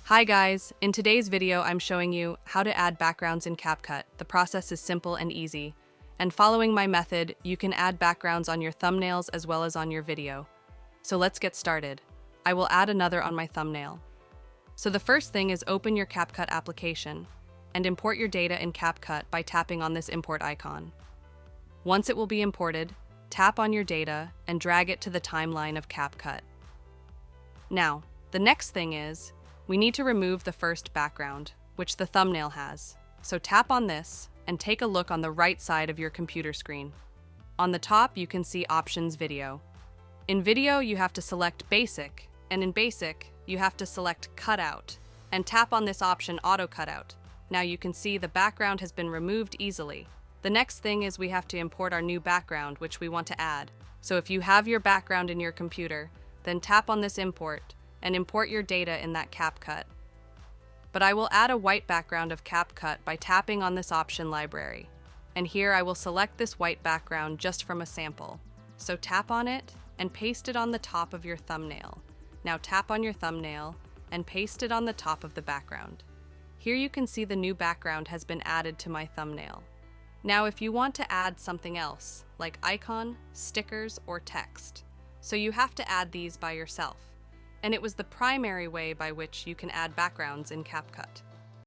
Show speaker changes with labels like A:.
A: Hi guys, in today's video I'm showing you how to add backgrounds in Capcut. The process is simple and easy, and following my method, you can add backgrounds on your thumbnails as well as on your video. So let's get started. I will add another on my thumbnail. So the first thing is open your Capcut application and import your data in Capcut by tapping on this import icon. Once it will be imported, tap on your data and drag it to the timeline of Capcut. Now, the next thing is, we need to remove the first background, which the thumbnail has. So tap on this and take a look on the right side of your computer screen. On the top, you can see Options Video. In Video, you have to select Basic, and in Basic, you have to select Cutout, and tap on this option Auto Cutout. Now you can see the background has been removed easily. The next thing is we have to import our new background, which we want to add. So if you have your background in your computer, then tap on this import and import your data in that Capcut. But I will add a white background of Capcut by tapping on this option Library. And here I will select this white background just from a sample. So tap on it and paste it on the top of your thumbnail. Now tap on your thumbnail and paste it on the top of the background. Here you can see the new background has been added to my thumbnail. Now if you want to add something else, like icon, stickers, or text, so you have to add these by yourself. And it was the primary way by which you can add backgrounds in Capcut.